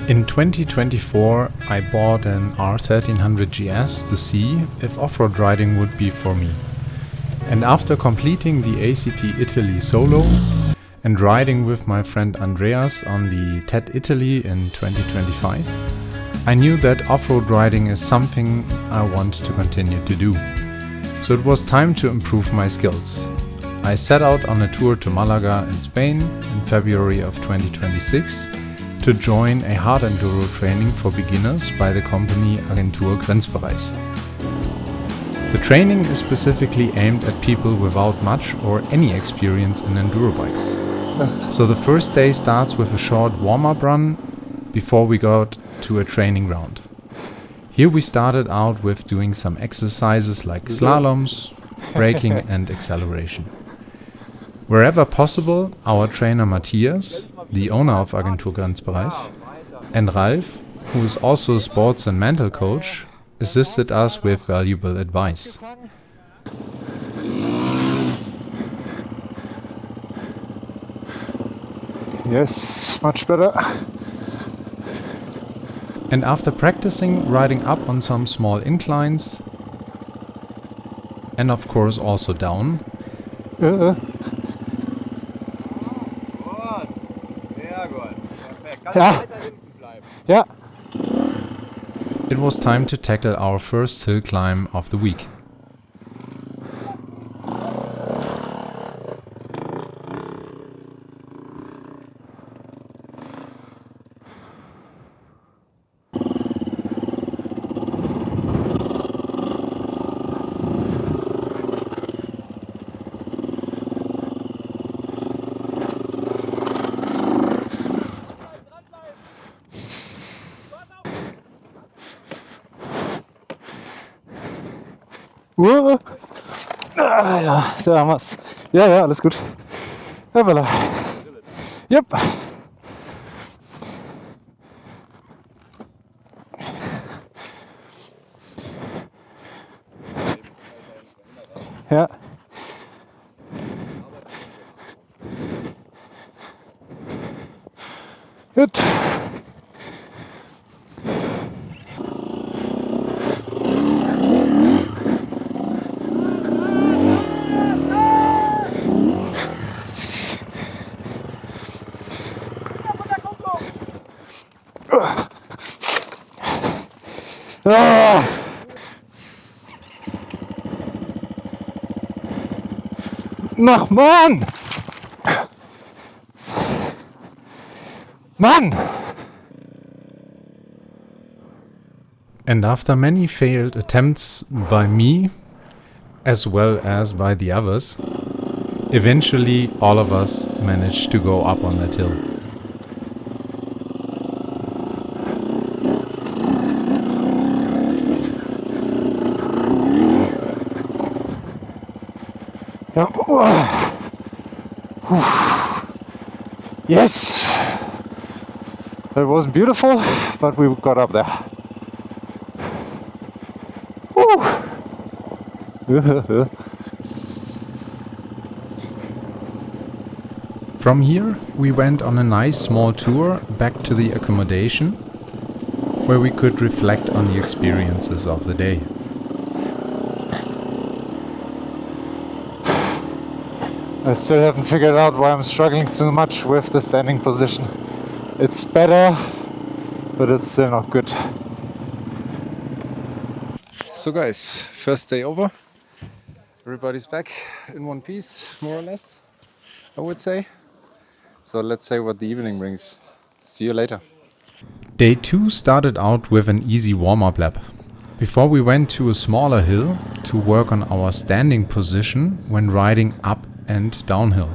In 2024, I bought an R1300GS to see if off-road riding would be for me. And after completing the ACT Italy solo and riding with my friend Andreas on the TED Italy in 2025, I knew that off-road riding is something I want to continue to do. So it was time to improve my skills. I set out on a tour to Malaga in Spain in February of 2026 to join a hard enduro training for beginners by the company Agentur Grenzbereich. The training is specifically aimed at people without much or any experience in enduro bikes. So the first day starts with a short warm-up run before we got to a training round. Here we started out with doing some exercises like slaloms, braking and acceleration. Wherever possible, our trainer Matthias, the owner of Agentur Grenzbereich, and Ralf, who is also a sports and mental coach, assisted us with valuable advice. Yes, much better. And after practicing riding up on some small inclines, and of course also down, Yeah. it was time to tackle our first hill climb of the week. Ja, da haben wir's. Ja, alles gut. Ja, voilà. Yep. Ja. Gut. Ah. Ach, Mann! Mann! And after many failed attempts by me, as well as by the others, eventually all of us managed to go up on that hill. Ja. Yes! That wasn't beautiful, but we got up there. From here, we went on a nice small tour back to the accommodation, where we could reflect on the experiences of the day. I still haven't figured out why I'm struggling so much with the standing position. It's better, but it's still not good. So guys, first day over. Everybody's back in one piece, more or less, I would say. So let's say what the evening brings. See you later. Day 2 started out with an easy warm-up lap, before we went to a smaller hill to work on our standing position when riding up and downhill.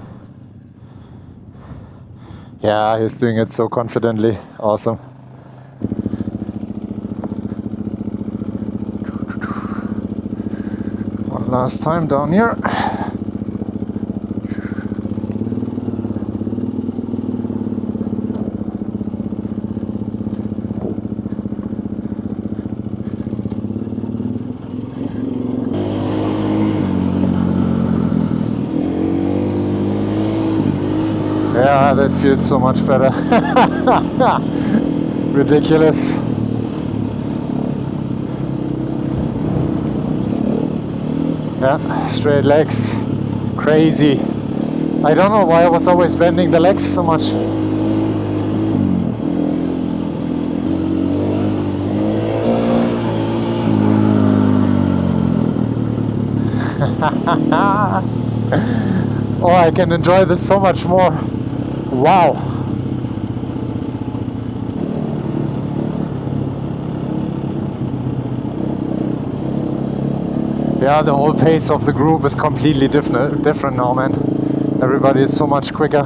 Yeah, he's doing it so confidently. Awesome. One last time down here. Yeah, that feels so much better. Ridiculous. Yeah, straight legs. Crazy. I don't know why I was always bending the legs so much. Oh, I can enjoy this so much more. Wow. Yeah, the whole pace of the group is completely different now, man. Everybody is so much quicker.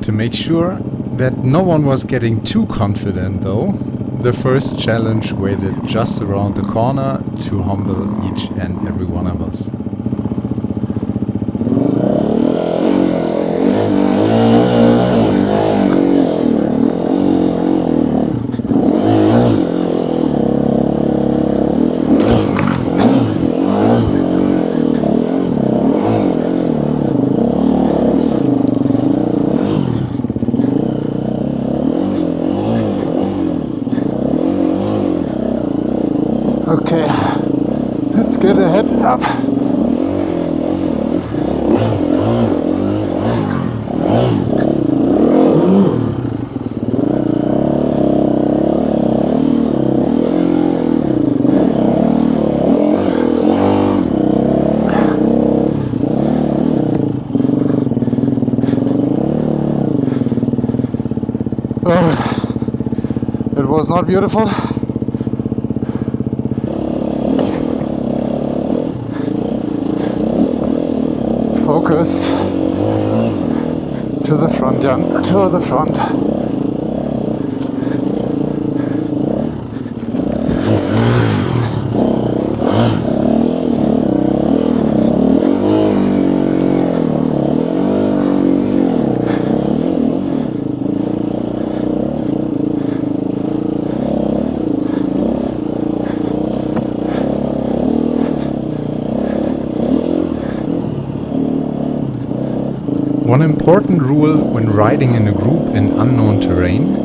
To make sure that no one was getting too confident though, the first challenge waited just around the corner to humble each and every one of us. Okay, let's get a head up. Oh, it was not beautiful. Focus to the front, Jan, to the front. One important rule when riding in a group in unknown terrain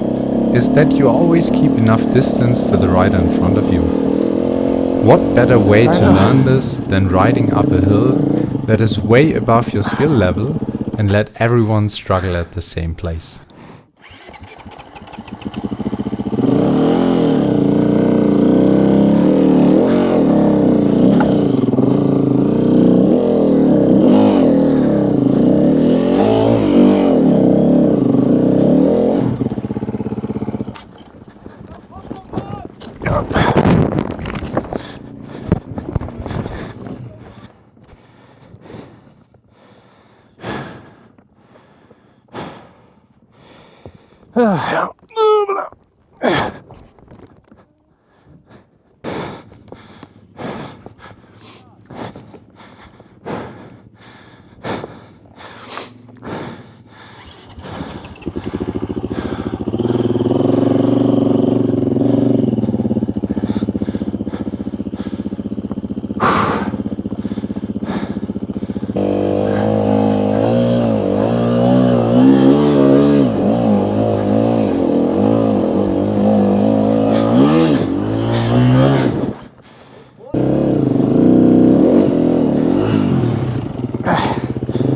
is that you always keep enough distance to the rider in front of you. What better way to learn this than riding up a hill that is way above your skill level and let everyone struggle at the same place? Ja.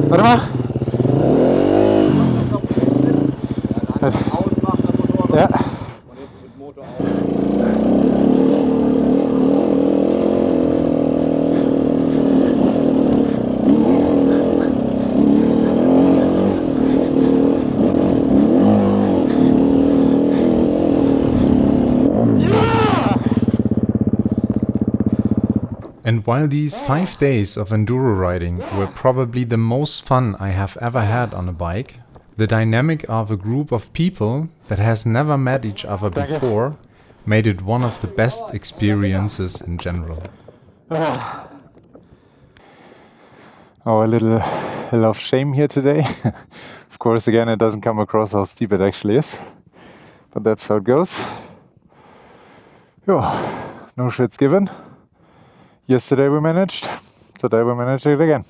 Warte mal. Ja. And while these 5 days of enduro riding were probably the most fun I have ever had on a bike, the dynamic of a group of people that has never met each other before made it one of the best experiences in general. Oh, a little of shame here today. Of course, again, it doesn't come across how steep it actually is, but that's how it goes. Yeah, no shit's given. Yesterday we managed, today we managed it again.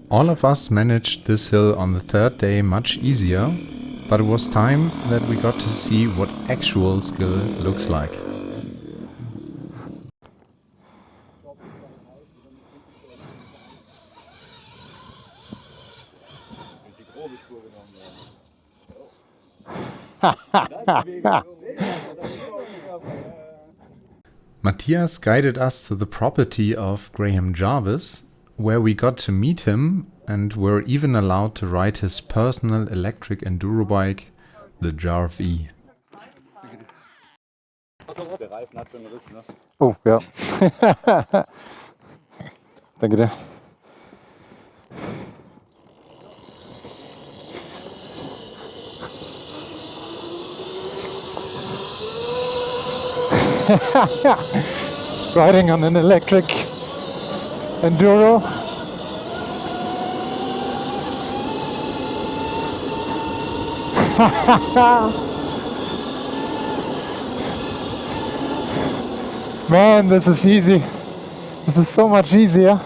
All of us managed this hill on the third day much easier, but it was time that we got to see what actual skill looks like. Matthias guided us to the property of Graham Jarvis, where we got to meet him and were even allowed to ride his personal electric enduro bike, the Jarvis E. Der Reifen hat schon einen Riss, ne? Oh, ja. Danke dir. Riding on an electric enduro. Man, this is easy. This is so much easier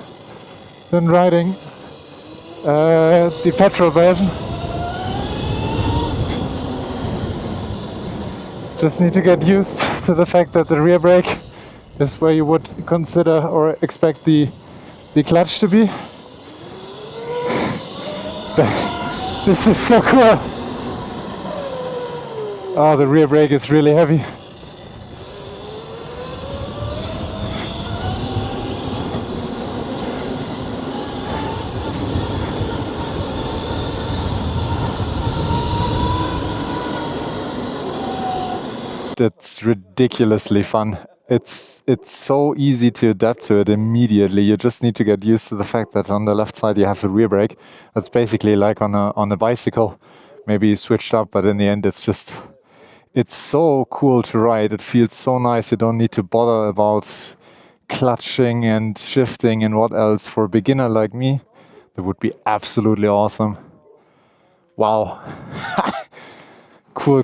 than riding the petrol version. Just need to get used to the fact that the rear brake is where you would consider or expect the clutch to be. This is so cool. Oh, the rear brake is really heavy. It's ridiculously fun. It's so easy to adapt to it immediately. You just need to get used to the fact that on the left side you have a rear brake. That's basically like on a bicycle, maybe switched up, but in the end it's so cool to ride. It feels so nice. You don't need to bother about clutching and shifting and what else. For a beginner like me, that would be absolutely awesome. Wow. Cool.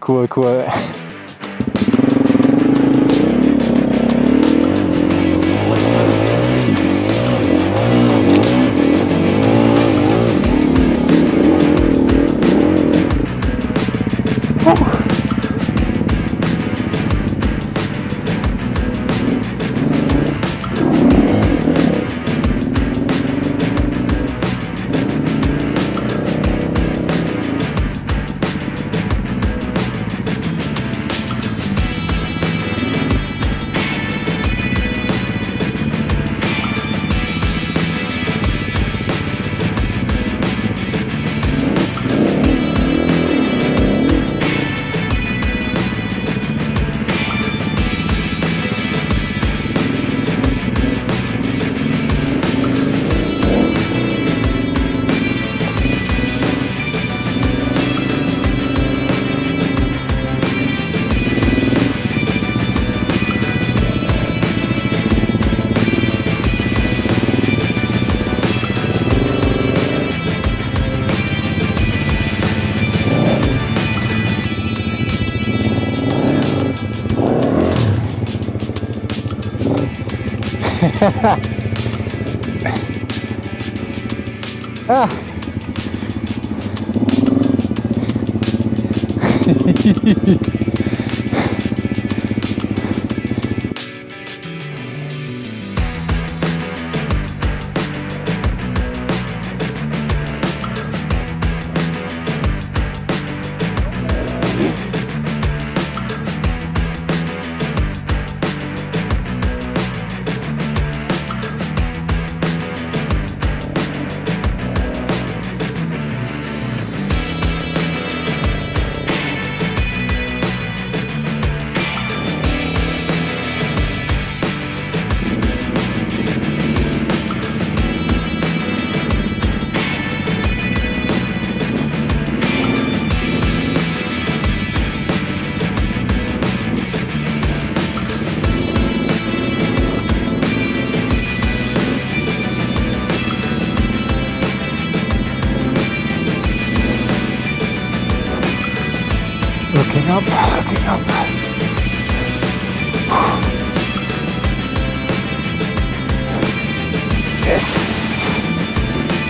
Ah.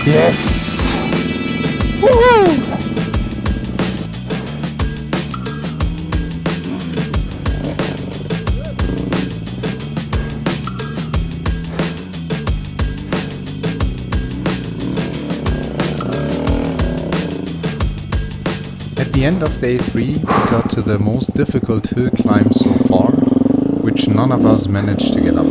Yes! Woo! At the end of day 3 we got to the most difficult hill climb so far, which none of us managed to get up.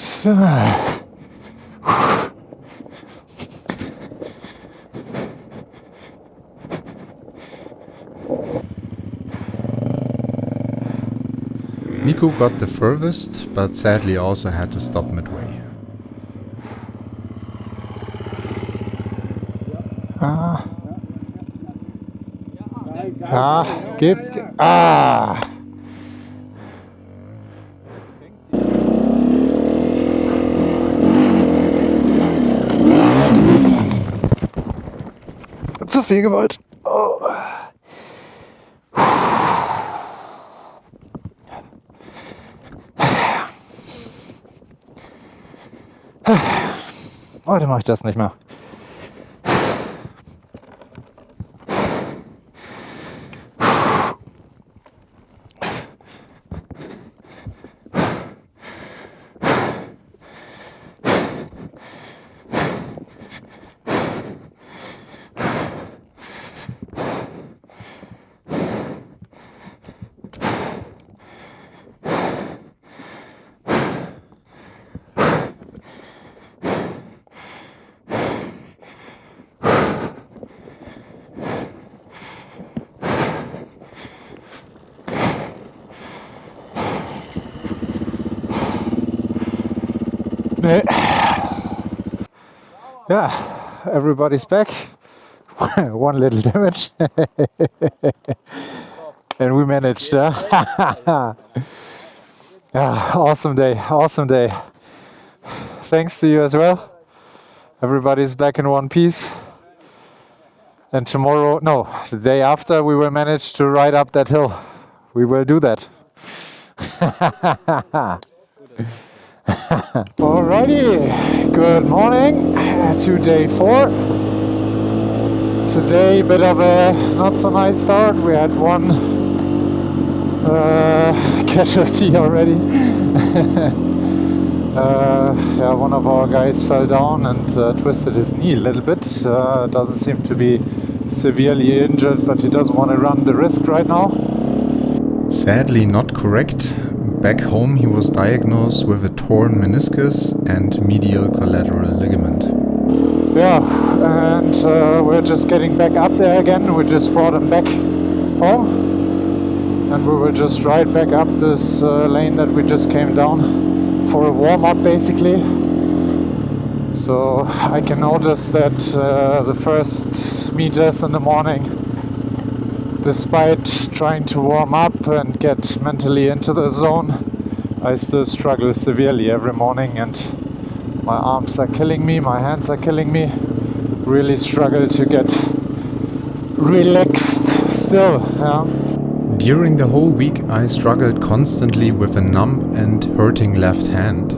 So. Nico got the furthest, but sadly also had to stop midway. Gibt. Ah! Zu viel gewollt. Oh. Heute mache ich das nicht mehr. Nee. Yeah, everybody's back. One little damage. And we managed. Yeah, awesome day, awesome day. Thanks to you as well. Everybody's back in one piece. And tomorrow, no, the day after, we will manage to ride up that hill. We will do that. Alrighty, good morning to day 4. Today, bit of a not so nice start. We had one casualty already. Yeah, one of our guys fell down and twisted his knee a little bit. Doesn't seem to be severely injured, but he doesn't want to run the risk right now. Sadly not correct. Back home he was diagnosed with a torn meniscus and medial collateral ligament. Yeah, and we're just getting back up there again. We just brought him back home, and we will just ride back up this lane that we just came down for a warm-up basically. So I can notice that the first meters in the morning, despite trying to warm up and get mentally into the zone, I still struggle severely every morning, and my arms are killing me, my hands are killing me. Really struggle to get relaxed still. Yeah. During the whole week I struggled constantly with a numb and hurting left hand,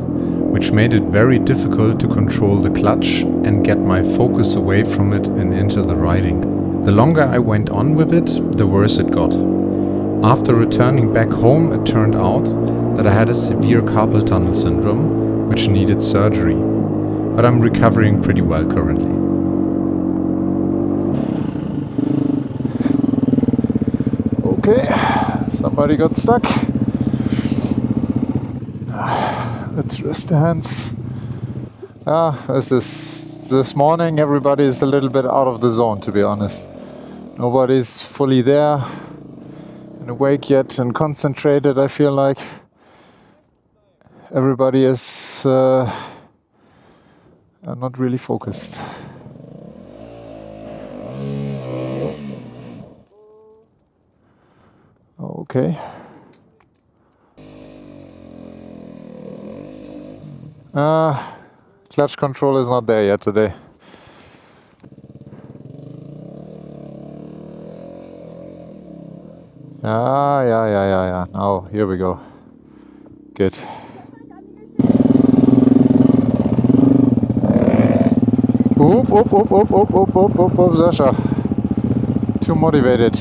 which made it very difficult to control the clutch and get my focus away from it and into the riding. The longer I went on with it, the worse it got. After returning back home, it turned out that I had a severe carpal tunnel syndrome, which needed surgery. But I'm recovering pretty well currently. Okay, somebody got stuck. Let's rest the hands. This morning everybody is a little bit out of the zone, to be honest. Nobody's fully there and awake yet and concentrated. I feel like everybody is not really focused. Okay. Clutch control is not there yet today. Yeah. Now, here we go. Good. Oop, Sasha. Too motivated.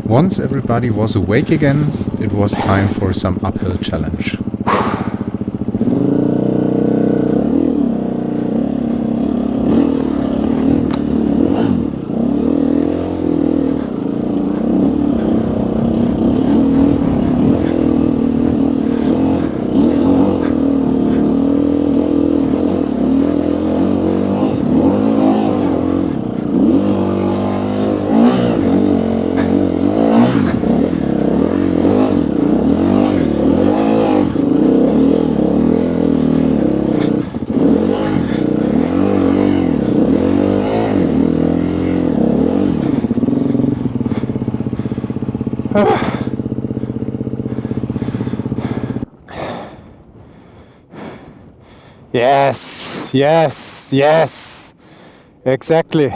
Once everybody was awake again, it was time for some uphill challenge. Yes. Exactly.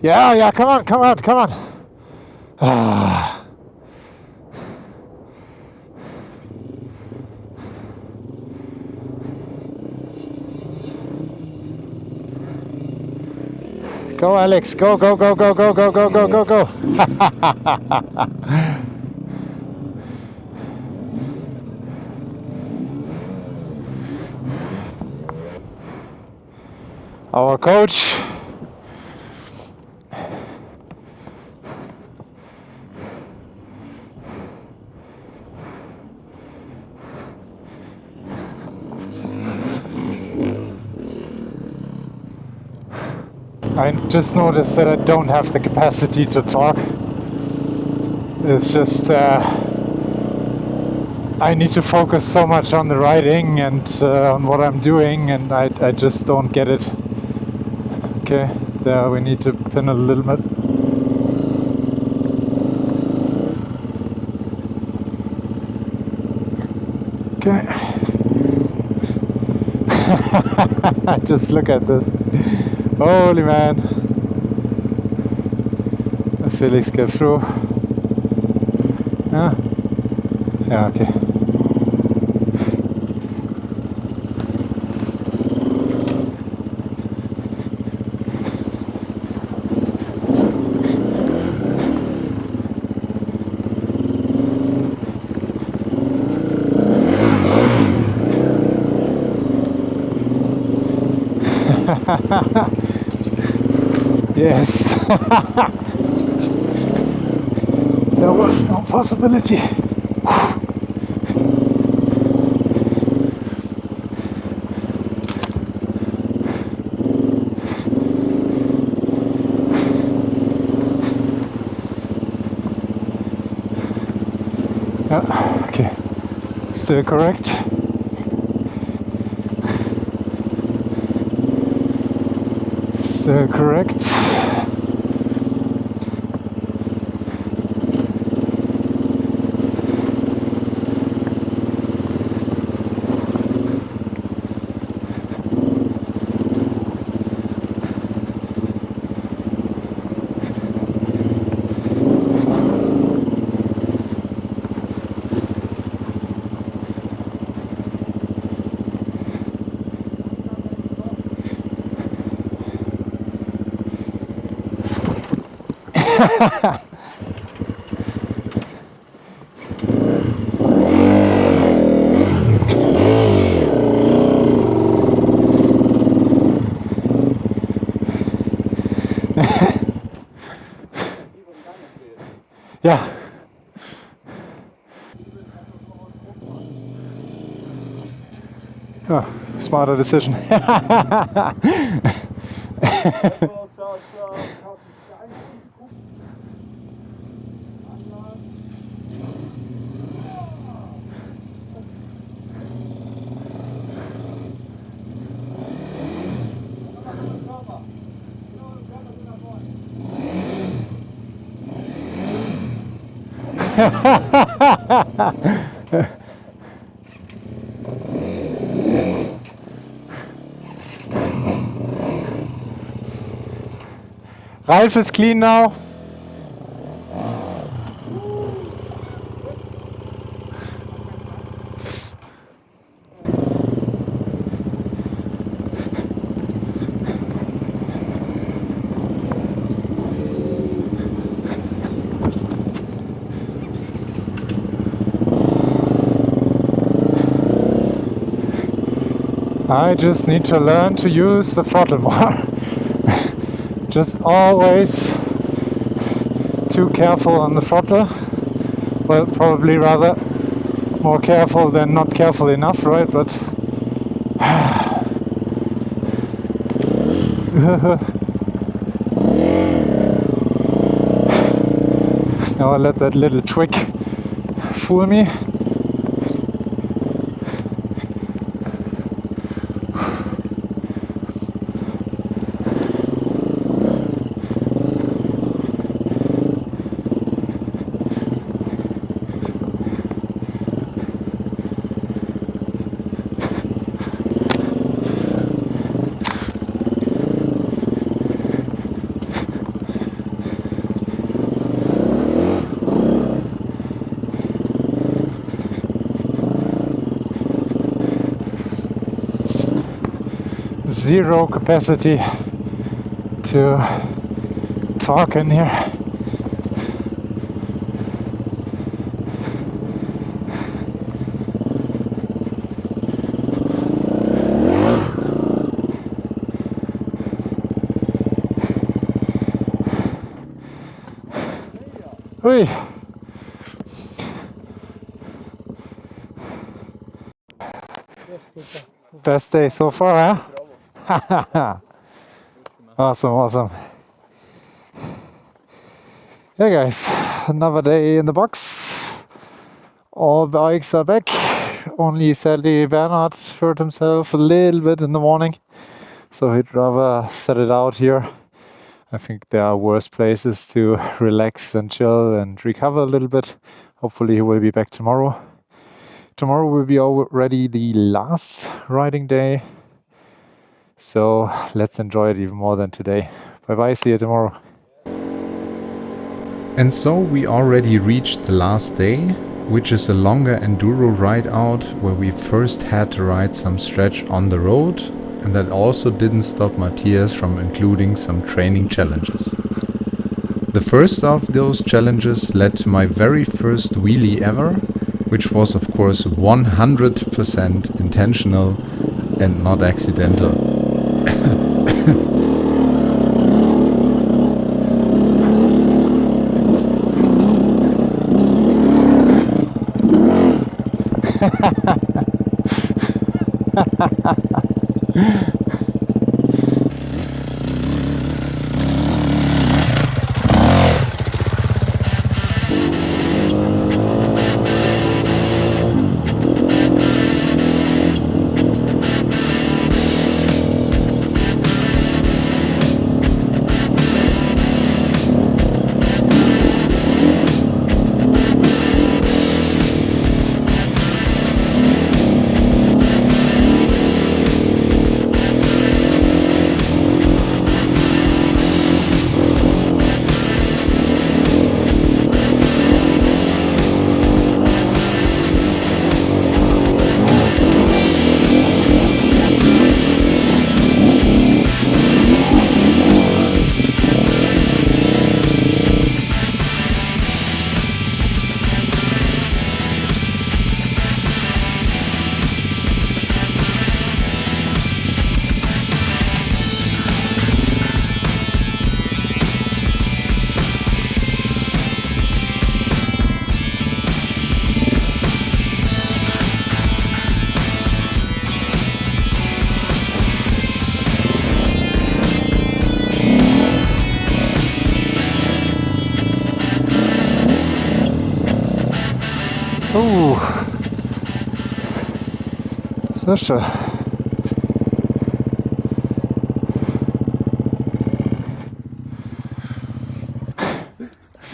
Yeah, come on. Go, Alex, go. Our coach. I just noticed that I don't have the capacity to talk. It's just I need to focus so much on the riding and on what I'm doing, and I just don't get it. Okay, there we need to pin a little bit. Okay. Just look at this. Holy man. Felix get through. Yeah, okay. Yes. There was no possibility. Yeah, okay. Still correct. Still correct. Yeah. Oh, smarter decision. Ralf is clean now. I just need to learn to use the throttle more. Just always too careful on the throttle. Well, probably rather more careful than not careful enough, right? But now I let that little twig fool me. Zero capacity to talk in here. Ui. Best day so far, huh? Awesome, awesome. Yeah guys, another day in the box. All bikes are back. Only sadly Bernhard hurt himself a little bit in the morning, so he'd rather set it out here. I think there are worse places to relax and chill and recover a little bit. Hopefully he will be back tomorrow. Tomorrow will be already the last riding day. So let's enjoy it even more than today. Bye bye, see you tomorrow. And so we already reached the last day, which is a longer enduro ride out where we first had to ride some stretch on the road, and that also didn't stop Matthias from including some training challenges. The first of those challenges led to my very first wheelie ever, which was of course 100% intentional and not accidental. Sascha.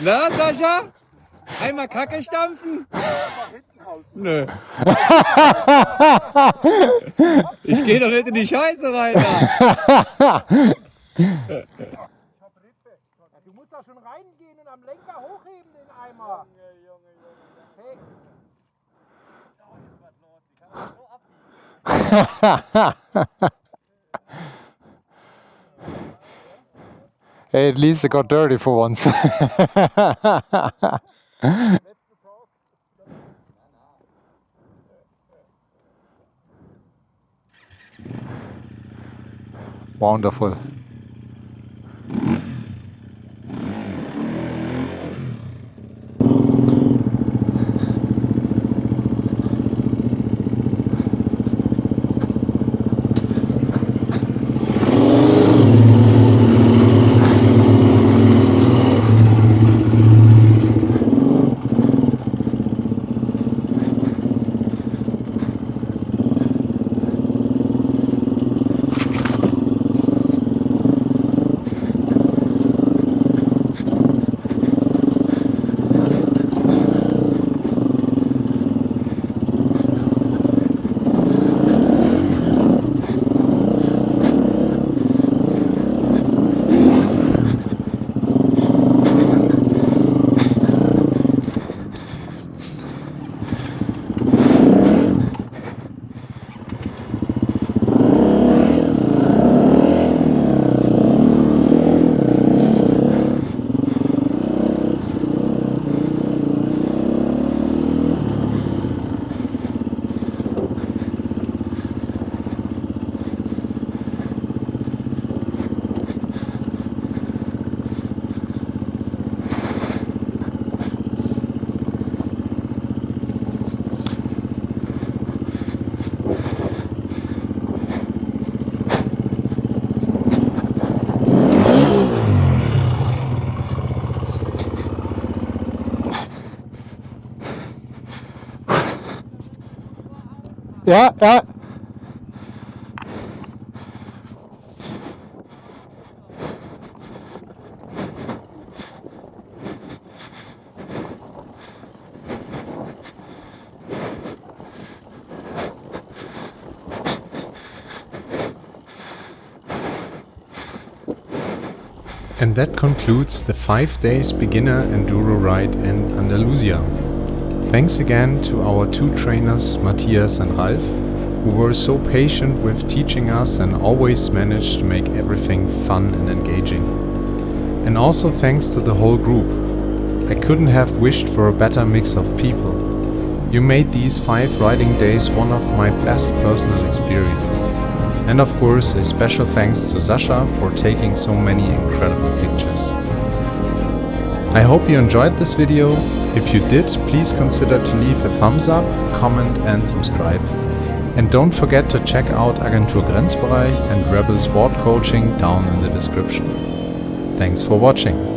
Na, Sascha? Einmal Kacke stampfen? Nö. Ich geh doch nicht in die Scheiße rein. Du musst da schon reingehen und am Lenker hochheben den Eimer. Hey. Hey, at least it got dirty for once. Wonderful. Ja, ja. And that concludes the 5 days beginner enduro ride in Andalusia. Thanks again to our 2 trainers, Matthias and Ralf, who were so patient with teaching us and always managed to make everything fun and engaging. And also thanks to the whole group. I couldn't have wished for a better mix of people. You made these 5 riding days one of my best personal experience. And of course, a special thanks to Sascha for taking so many incredible pictures. I hope you enjoyed this video. If you did, please consider to leave a thumbs up, comment and subscribe. And don't forget to check out Agentur Grenzbereich and Rebel Sport Coaching down in the description. Thanks for watching.